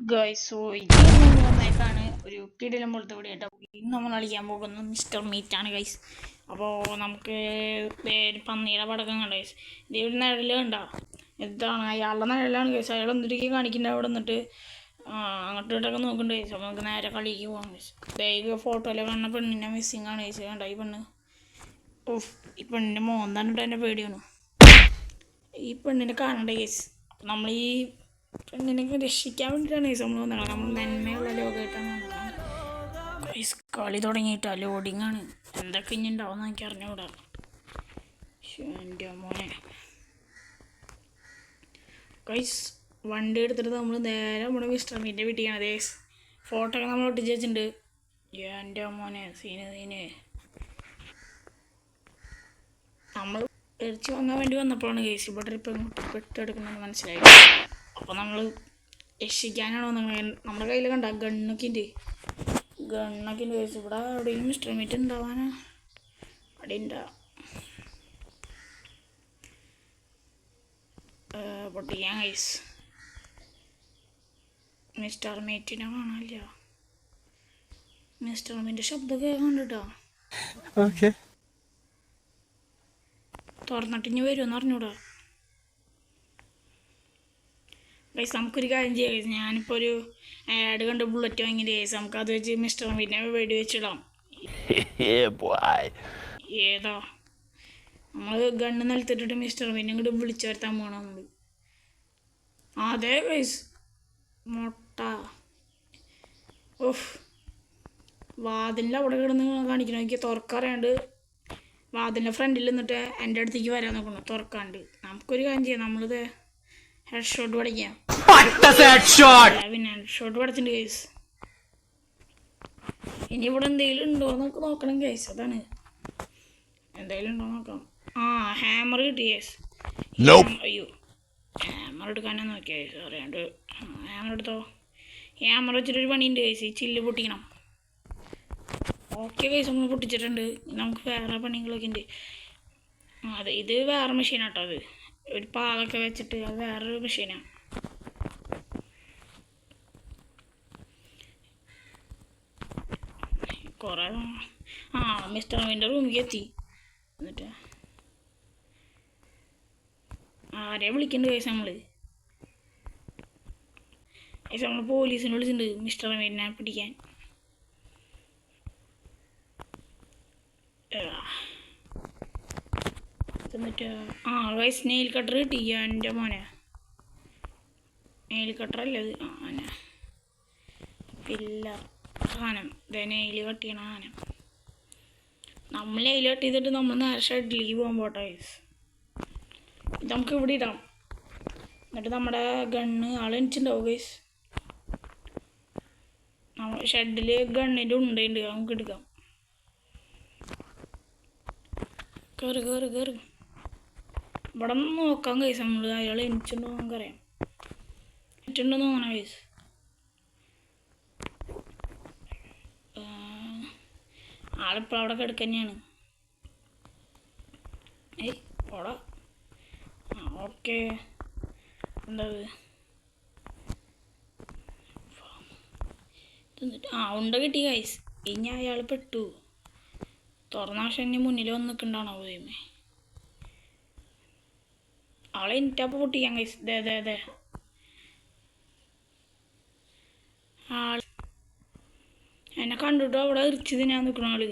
Guys so ഇത് വന്നേക്കാണ് ഒരു കിടിലം പോലത്തെ ഇവിടെ കേട്ടോ. ഇന്ന് നമ്മൾ കളിക്കാൻ പോകുന്നത് മിസ്റ്റർ മീറ്റ് ആണ് ഗൈസ്. അപ്പോൾ നമുക്ക് പന്നിയുടെ പടക്കം കണ്ട ഗൈസ്. ഇത് ഒരു നിഴല് കണ്ടോ, ഇതാണ് അയാളുടെ നിഴലാണ് ഗൈസ്. അയാൾ എന്തിട്ടൊക്കെ കാണിക്കേണ്ട അവിടെ നിന്നിട്ട് അങ്ങോട്ടും ഇങ്ങോട്ടൊക്കെ നോക്കണ്ട ഗൈസ്. അപ്പോൾ നമുക്ക് നേരെ കളിക്ക് പോകാം ഗൈസ്. ബാഗ് ഫോട്ടോയിൽ കാണുന്ന പെണ്ണിനെ മിസ്സിങ് ആണ് ഗൈസ്. കണ്ട ഈ പെണ്ണ്, ഓഫ് ഈ പെണ്ണിൻ്റെ മോന്താണ്ടിട്ട് എൻ്റെ പേടിയാണ്. ഈ പെണ്ണിനെ കാണണ്ട ഗൈസ്. നമ്മൾ ഈ പെണ്ണിനൊക്കെ രക്ഷിക്കാൻ വേണ്ടിയിട്ടാണ് ഗൈസ് നമ്മൾ വന്നത്. നമ്മൾ നന്മയുള്ള ലോകമായിട്ടാണ് വന്നത് ഗൈസ്. കളി തുടങ്ങിയിട്ടാ, ലോഡിങ് ആണ്. എന്തൊക്കെ ഇനി ഉണ്ടാവും എനിക്ക് അറിഞ്ഞുകൂടാ. എൻ്റെ മോനെ ഗൈസ്, വണ്ടി എടുത്തിട്ട് നമ്മൾ നേരെ നമ്മുടെ മിസ്റ്റർ മീൻ്റെ വീട്ടിലാണ് ഗൈസ്. ഫോട്ടോ ഒക്കെ നമ്മൾ ഒട്ടിച്ച് വെച്ചിട്ടുണ്ട്. എൻ്റെ മോനെ സീന് നമ്മൾ എറിച്ച് വാങ്ങാൻ വേണ്ടി വന്നപ്പോഴാണ് ഗൈസ് ഇവിടെ ഇപ്പം പെട്ടെടുക്കണമെന്ന് മനസ്സിലായി. അപ്പോൾ നമ്മൾ രക്ഷിക്കാനാണോ നമ്മുടെ കയ്യിൽ കണ്ട ഗണ്ണൊക്കെ ഉണ്ട് ഗൈസ്. ഇവിടെ എവിടെയും മിസ്റ്റർ മീറ്റ് ഉണ്ടാവാനാ അവിടെ ഉണ്ടാ പൊട്ടിക്കാൻ ഗൈസ്. മിസ്റ്റർ മീറ്റിനെ കാണാനില്ല. മിസ്റ്റർ മീറ്റിൻ്റെ ശബ്ദമൊക്കെ കണ്ടിട്ടോ. തുറന്നിട്ട് ഇനി വരുമെന്ന് അറിഞ്ഞൂടാ ഗൈസ്. നമുക്കൊരു കാര്യം ചെയ്യാം ഗൈസ്. ഞാനിപ്പോൾ ഒരു ആഡ് കണ്ട് ബുള്ളറ്റ് വാങ്ങിയത് ഗൈസ്. നമുക്കത് വെച്ച് മിസ്റ്റർ മീറ്റിനെ വെടി വെച്ചിടാം. ഏതാ നമ്മൾ ഗണ്ണ് നിലത്തിട്ടിട്ട് മിസ്റ്റർ മീറ്റിനെ ഇങ്ങോട്ട് വിളിച്ചു വരുത്താൻ പോകണം നമ്മൾ. അതെ ഗൈസ്, മുട്ട. ഓഫ്, വാതിലിൻ്റെ അവിടെ കിടന്ന് കാണിക്കണം. എനിക്ക് തുറക്കറിയാണ്ട് വാതിലിൻ്റെ ഫ്രണ്ടിൽ നിന്നിട്ട് എൻ്റെ അടുത്തേക്ക് വരാൻ നോക്കണം തുറക്കാണ്ട്. നമുക്കൊരു കാര്യം ചെയ്യാം, നമ്മളിത് ഹെഡ് ഷോട്ട് പഠിക്കാം. പിന്നെ ഹെഡ് ഷോട്ട് പഠിച്ചിട്ടുണ്ട് ഗൈസ്. ഇനി ഇവിടെ എന്തെങ്കിലും ഉണ്ടോ എന്നൊക്കെ നോക്കണം ഗൈസ്. അതാണ് എന്തെങ്കിലും ഉണ്ടോ നോക്കാം. ഹാമർ കിട്ടി ഗൈസ്. അയ്യോ, ഹാമർ എടുക്കാനാ നോക്കിയ ഗൈസ്. അറിയാണ്ട് ഹാമർ എടുത്തോ. ഹാമർ വെച്ചിട്ടൊരു പണിയുണ്ട് ഗൈസ്. ഈ ചില്ല് പൊട്ടിക്കണം. ഓക്കെ ഗൈസ്, നമ്മൾ പൊട്ടിച്ചിട്ടുണ്ട്. നമുക്ക് വേറെ പണികളൊക്കെ ഉണ്ട്. അതെ, ഇത് വേറെ മെഷീനാട്ടോ. അത് ഒരു പാലൊക്കെ വെച്ചിട്ട് അത് വേറൊരു മെഷീനാണ്. കുറേ മിസ്റ്റർ മീൻ്റെ റൂമിലേക്ക് എത്തി. എന്നിട്ട് ആരെയും വിളിക്കണ്ട് കേസ്. നമ്മൾ പോലീസിനെ വിളിച്ചിട്ടുണ്ട് മിസ്റ്റർ മീനെ പിടിക്കാൻ. എന്നിട്ട് ഗൈസ് നെയിൽ കട്ടർ കിട്ടി. എൻ്റെ മോനെ നെയിൽ കട്ടർ അല്ലേ അത്? ഇല്ല സാധനം ഇതേ നെയിൽ കട്ട് ചെയ്യണ സാധനം. നമ്മൾ നെയിൽ കട്ട് ചെയ്തിട്ട് നമ്മൾ നേരെ ഷെഡിലേക്ക് പോകാൻ പോട്ടെ ഗൈസ്. ഇത് നമുക്ക് ഇവിടെ ഇടാം. എന്നിട്ട് നമ്മുടെ ഗണ്ണ് ആളെനിച്ചുണ്ടാവും ഗൈസ്. നമ്മൾ ഷെഡിൽ ഗണ്ണിൻ്റെ ഉണ്ടുണ്ട്, നമുക്ക് എടുക്കാം. കയറി ഇവിടെ നിന്ന് നോക്കാം ഗൈസ്. നമ്മൾ അയാൾ എനിച്ചുണ്ടോ നമുക്കറിയാം. എനിച്ചുണ്ടോന്ന് തോന്നണം ഗൈസ്. ആളിപ്പോൾ അവിടെ കിടക്കുക തന്നെയാണ്. ഓടാ. ഓക്കെ, എന്താ ഉണ്ട കിട്ടി ഗൈസ്. ഇനി അയാൾ പെട്ടു. തുറന്ന പക്ഷെ എന്നെ മുന്നിൽ വന്ന് നിൽക്കണ്ടാണോ പോയമേ. ആളെ എനിറ്റപ്പോൾ പൊട്ടിക്കാം ഗൈസ്. അതെ എന്നെ കണ്ടിട്ടോ അവിടെ ഇറിച്ച് തിന്നാൻ നിൽക്കണ ആള്.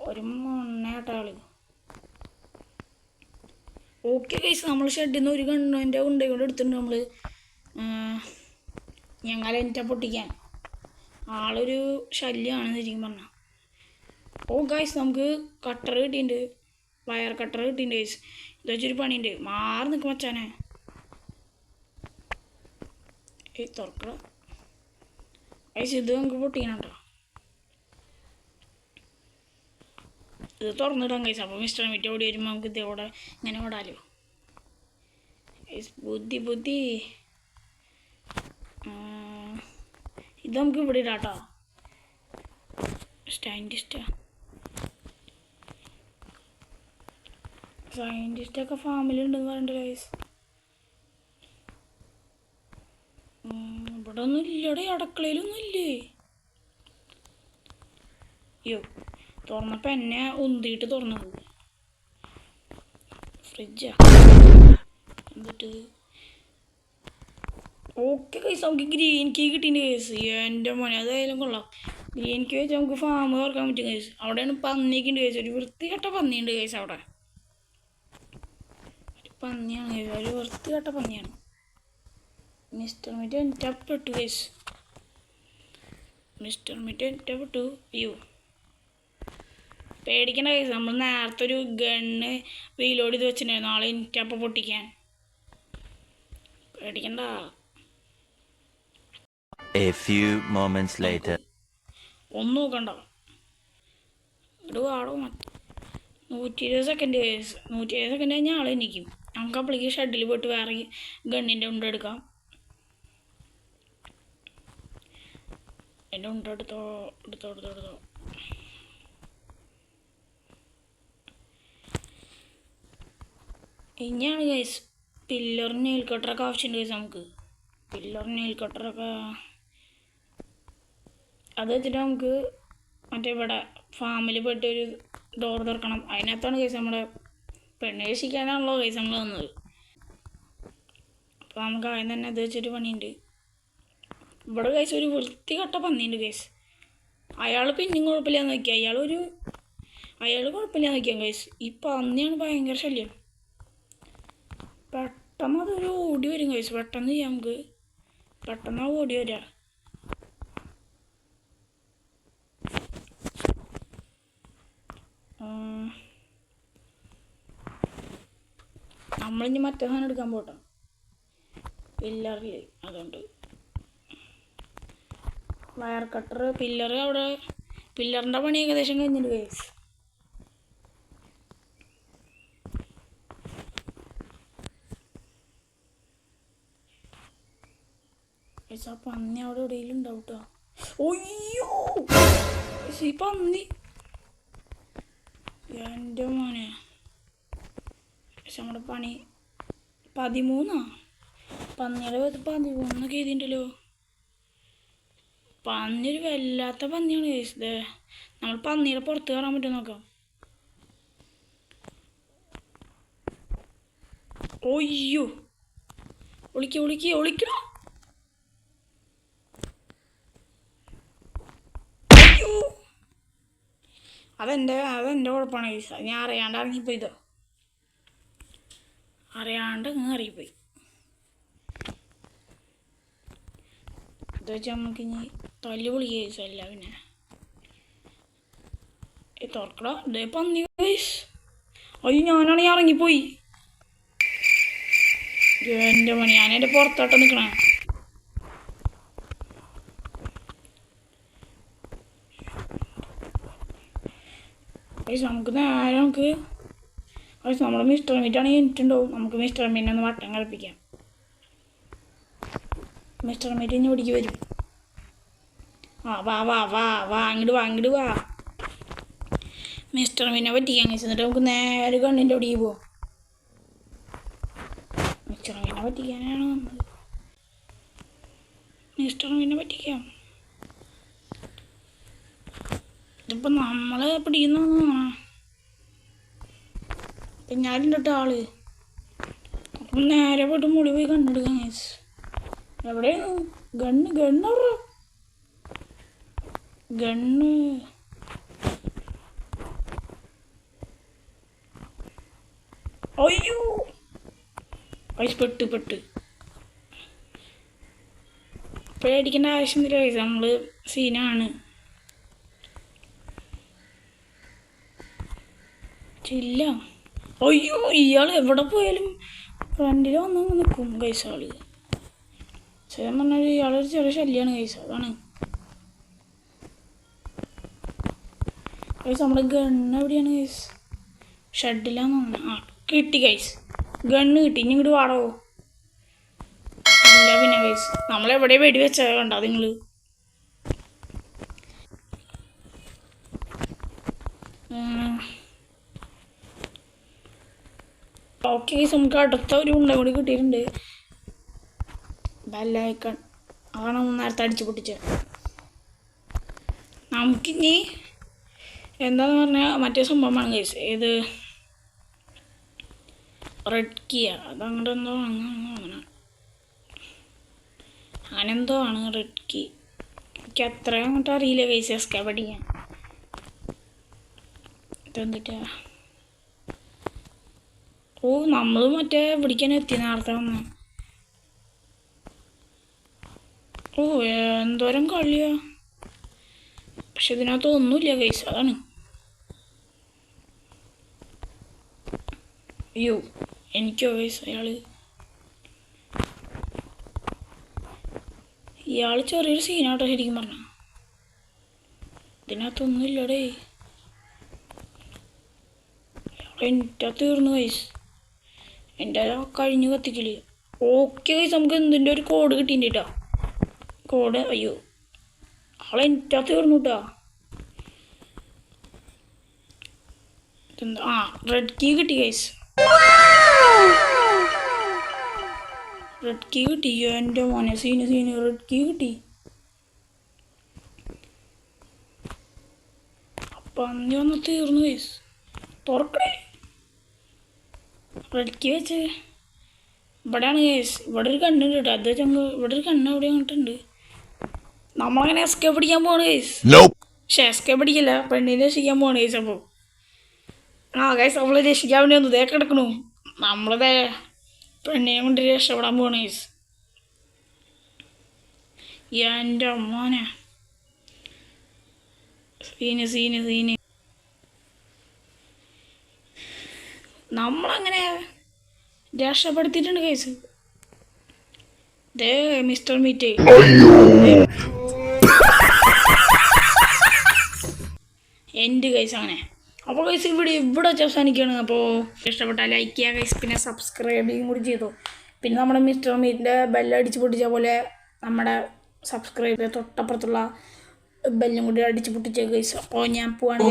ഒരു മണ്ണേട്ട ആള്. ഓക്കെ ഗൈസ്, നമ്മൾ ഷെഡിൽ നിന്ന് ഒരു കണ്ണൻ്റെ ഉണ്ടേ കൊണ്ട് എടുത്തിട്ടുണ്ട് നമ്മൾ. ഞങ്ങളെ എനിറ്റ പൊട്ടിക്കാൻ ആളൊരു ശല്യമാണ് ശരിക്കും പറഞ്ഞാൽ. ഗൈസ്, നമുക്ക് കട്ടർ കിട്ടിയിട്ടുണ്ട്. വയർ കട്ടർ കിട്ടിയിട്ടുണ്ട് ഗൈസ്. ഇത് വെച്ചൊരു പണിയുണ്ട്. മാറി നിൽക്കും മച്ചാനെ. തുറക്കട ഗൈസ്. ഇത് നമുക്ക് പൊട്ടിക്കണം കേട്ടോ. ഇത് തുറന്നിടാം ഗൈസ്. അപ്പോൾ മിസ്റ്റർ മീറ്റ് ഓടി വരുമ്പോൾ നമുക്ക് ഇതോടെ ഇങ്ങനെ ഓടാലോ ഗൈസ്. ബുദ്ധി ഇത് നമുക്ക് ഇവിടെ ഇടാം കേട്ടോ. സയൻറ്റിസ്റ്റൊക്കെ ഫാമിലുണ്ടെന്ന് പറഞ്ഞിട്ട് ഗൈസ്. ഇവിടെ ഇവിടെ ഒന്നും ഇല്ലടെ, അടുക്കളയിലൊന്നും ഇല്ലേ. അയ്യോ, തുറന്നപ്പോൾ എന്നെ ഉന്തിയിട്ട് തുറന്നത്. ഫ്രിഡ്ജാ എന്നിട്ട് ഓക്കെ കേസ്. നമുക്ക് ഗ്രീൻ കീ കിട്ടീൻ്റെ കേസ്. എൻ്റെ മോനെ അതായാലും കൊള്ളാം. ഗ്രീൻ കീ വെച്ച് നമുക്ക് ഫാം തുറക്കാൻ പറ്റും കേസ്. അവിടെയാണ് പന്നിയൊക്കെ ഉണ്ട് കേസ്. ഒരു വൃത്തികെട്ട പന്നിയുണ്ട് കേസ് അവിടെ. ഒരു പന്നിയാണ് കേസ്, ഒരു വൃത്തികെട്ട പന്നിയാണ്. മിസ്റ്റർ മീറ്റ് എൻറ്റപ്പെട്ടു കേസ്. മിസ്റ്റർ മീറ്റ് എൻറ്റപ്പെട്ടു. അയ്യോ പേടിക്കണ്ട കേസ്. നമ്മൾ നേരത്തെ ഒരു ഗണ്ണ് റീലോഡ് ചെയ്ത് വെച്ചിട്ടുണ്ടായിരുന്നു നാളെ എനിക്കപ്പം പൊട്ടിക്കാൻ. പേടിക്കണ്ട. A few moments later. ഒന്നും നോക്കണ്ട. ഇവിടെ ആടോ 120 സെക്കൻഡ് കേസ്. 120 സെക്കൻഡ് കഴിഞ്ഞാൽ ആൾ എനിക്കും. നമുക്ക് അപ്പോഴേക്ക് ഷെഡിൽ പോയിട്ട് വേറെ ഗണ്ണിൻ്റെ ഉണ്ട എടുക്കാം. എൻ്റെ ഉണ്ട എടുത്തോ. ഇനിയാണ് കേസ് പില്ലറിന് നെയിൽ കട്ടറൊക്കെ ആവശ്യമുണ്ട് കേസ്. നമുക്ക് പില്ലറിന് നെയിൽ കട്ടറൊക്കെ അത് വെച്ചിട്ട് നമുക്ക് മറ്റേ ഇവിടെ ഫാമിൽ പോയിട്ട് ഒരു ഡോർ തുറക്കണം. അതിനകത്താണ് കേസ് നമ്മുടെ പെണ്ണ് രക്ഷിക്കാനാണല്ലോ കേസ് നമ്മൾ വന്നത്. അപ്പോൾ നമുക്ക് ആദ്യം തന്നെ അത് വെച്ചൊരു പണിയുണ്ട്. ഇവിടെ കേസ് ഒരു വൃത്തികെട്ട പന്നിയുണ്ട് കേസ്. അയാൾ പിന്നെയും കുഴപ്പമില്ലാന്ന് നോക്കിയാൽ അയാൾ കുഴപ്പമില്ലാന്ന് നോക്കിയാൽ കേസ്. ഈ പന്നിയാണ് ഭയങ്കര ശല്യം. പെട്ടെന്ന് അതൊരു ഓടി വരും കേസ്. പെട്ടെന്ന് ചെയ്യാം നമുക്ക്. പെട്ടെന്ന് ഓടി വരാം. നമ്മളിനി മറ്റേ സാധനം എടുക്കാൻ പോട്ടെ പില്ലറിൽ. അതുകൊണ്ട് വയർ കട്ടർ പില്ലറ് അവിടെ പില്ലറിൻ്റെ പണി ഏകദേശം കഴിഞ്ഞിട്ട് കേസ്. ആ പന്നി അവിടെ എവിടെയെങ്കിലും ഉണ്ടാവും കേട്ടോ. ഒയ്യോ ഈ പന്നി എൻ്റെ മോനെ. പക്ഷെ നമ്മുടെ പണി 13 പന്നിയുടെ 13 എഴുതിയിട്ടുണ്ടല്ലോ. പന്നി ഒരു വല്ലാത്ത പന്നിയാണ് കേസ്. നമ്മൾ പന്നിയുടെ പുറത്ത് കയറാൻ പറ്റും നോക്കാം. ഒയ്യോ ഒളിക്കണം. അയ്യോ അതെൻ്റെ കുഴപ്പമാണ് കേസ്. ഞാൻ അറിയാണ്ട് ഇറങ്ങിപ്പോയിതോ. അറിയാണ്ട് ഇറങ്ങിപ്പോയി. ഇത് വെച്ചാൽ നമുക്കിനി തല്ലി പൊളി കേസല്ല. പിന്നെ തുറക്കട ഇതേ പന്നി കേസ്. അയ്യോ ഞാനാണെങ്കിൽ ഇറങ്ങിപ്പോയി. എൻ്റെ പണി ഞാനെൻ്റെ പുറത്തോട്ട് നിൽക്കണേ. നമുക്ക് നേരെ നമ്മുടെ മിസ്റ്റർ മീറ്റാണെങ്കിൽ എനിക്കുണ്ടാവും. നമുക്ക് മിസ്റ്റർ മീറ്റിനെ ഒന്ന് വട്ടം കളിപ്പിക്കാം. മിസ്റ്റർ മീറ്റ് ഇനി ഓടിക്ക് വരും. വാ അങ്ങോട്ട് വാ. മിസ്റ്റർ മീനെ പറ്റിക്കാൻ എന്നിട്ട് നമുക്ക് നേരെ കണ്ണിൻ്റെ ഓടിക്ക് പോവാം. മിസ്റ്റർ മീനെ പറ്റിക്കാനാണ് വന്നത്. മിസ്റ്റർ മീനെ പറ്റിക്കാം. ഇതിപ്പോൾ നമ്മളെ പിടിക്കുന്ന പിന്നാലുണ്ട് ആള്. അപ്പം നേരെ പോയിട്ട് മുടി പോയി കണ്ണെടുക്കാം കേസ്. എവിടെയാണ് ഗണ്ണ് അയ്യോ പൈസ പെട്ട് പേടിക്കേണ്ട ആവശ്യമൊന്നുമില്ല കേസ്. നമ്മൾ സീനാണ്. ഇല്ല അയ്യോ ഇയാൾ എവിടെ പോയാലും ഫ്രണ്ടിൽ വന്ന് നിൽക്കും കൈസ ആള്. ചേട്ടൻ പറഞ്ഞാൽ ഇയാളൊരു ചെറിയ ശല്യമാണ് കൈസ. അതാണ് കൈസ്. നമ്മുടെ ഗണ്ണ് എവിടെയാണ് കൈസ്? ഷെഡിലാന്ന് തോന്നുന്നു. കിട്ടി കൈസ്. ഗണ്ണ് കിട്ടി. ഇനി ഇങ്ങോട്ട് വാടോ. ഇല്ല പിന്നെ കൈസ് നമ്മളെവിടെ വെടി വെച്ചാൽ കണ്ടോ നിങ്ങൾ. ഓക്കെ ഗൈസ് നമുക്ക് അടുത്ത ഒരു ഉണ്ട കൂടി കിട്ടിയിട്ടുണ്ട്. ബെല്ലൈക്കൺ അതാണ് നേരത്തെ അടിച്ചു പൊട്ടിച്ചത്. നമുക്കിനി എന്താന്ന് പറഞ്ഞാൽ മറ്റേ സംഭവമാണ് കേസ്. ഏത് റെഡ് കീയാ അതങ്ങോട്ട് എന്തോ അങ്ങനെ എന്തോ ആണ് റെഡ് കീ. എനിക്ക് അത്രയും അങ്ങോട്ട് അറിയില്ല കേസ് എസ്കേ പഠിക്കാൻ. ഇതെന്തിട്ടാ? ഓ നമ്മൾ മറ്റേ പിടിക്കാൻ എത്തി നേരത്തെ വന്ന്. ഓ എന്തോരം കളിയാ. പക്ഷെ ഇതിനകത്ത് ഒന്നുമില്ല കേസ്, അതാണ്. അയ്യോ എനിക്കോ കേസ് ഇയാൾ ചെറിയൊരു സീനാട്ടോ ശരിക്കും പറഞ്ഞ. ഇതിനകത്തൊന്നുമില്ലടേ. എൻ്റെ തീർന്നു കൈസ്, എൻ്റെ കഴിഞ്ഞു കത്തിക്കല്. ഓക്കെ കൈസ്, നമുക്ക് എന്തിൻ്റെ ഒരു കോഡ് കിട്ടിയിട്ടാ. കോഡ് അയ്യോ ആളെൻ്റെ തീർന്നു കേട്ടാ. ആ റെഡ് കീ കിട്ടി കൈസ്, റെഡ് കീ കിട്ടി. എൻ്റെ മോനെ സീന് റെഡ് കീ കിട്ടി. അപ്പം അന്ന് വന്ന് തീർന്നു കേസ്. തുറക്കണേ റെഡ് കീ വെച്ച് ഇവിടെയാണ് കേസ്. ഇവിടെ ഒരു കണ്ണുണ്ട് കേട്ടോ. അത് വെച്ച് ഇവിടെ ഒരു കണ്ണ് അവിടെ അങ്ങോട്ടുണ്ട്. നമ്മളങ്ങനെ എസ്കേ പിടിക്കാൻ പോവാണ് കേസ്. പക്ഷെ എസ്കേ പിടിക്കില്ല, പെണ്ണിനെ രക്ഷിക്കാൻ പോവാണ് കേസ്. അപ്പോൾ ആ കേസ് നമ്മളെ രക്ഷിക്കാൻ വേണ്ടി ഒന്ന് ഇതേ കിടക്കണു. നമ്മളതേ പെണ്ണിനെ കൊണ്ട് രക്ഷപ്പെടാൻ പോവാണ് കേസ്. എൻ്റെ മോനെ സീന് നമ്മളങ്ങനെ രക്ഷപ്പെടുത്തിയിട്ടുണ്ട് കേസ്. ദേ മിസ്റ്റർ മീറ്റ് എൻ്റെ കേസ് അങ്ങനെ. അപ്പോൾ കേസ് ഇവിടെ വെച്ച് അവസാനിക്കുകയാണ്. അപ്പോൾ ഇഷ്ടപ്പെട്ടാൽ ലൈക്ക് ചെയ്യുക കേസ്, പിന്നെ സബ്സ്ക്രൈബ് ചെയ്യും കൂടി ചെയ്തു. പിന്നെ നമ്മുടെ മിസ്റ്റർ മീറ്റിൻ്റെ ബെല്ലടിച്ച് പൊട്ടിച്ച പോലെ നമ്മുടെ സബ്സ്ക്രൈബ് ചെയ്ത് തൊട്ടപ്പുറത്തുള്ള ബെല്ലും കൂടി അടിച്ച് പൊട്ടിച്ച കേസ്. അപ്പോൾ ഞാൻ പോവാണ്.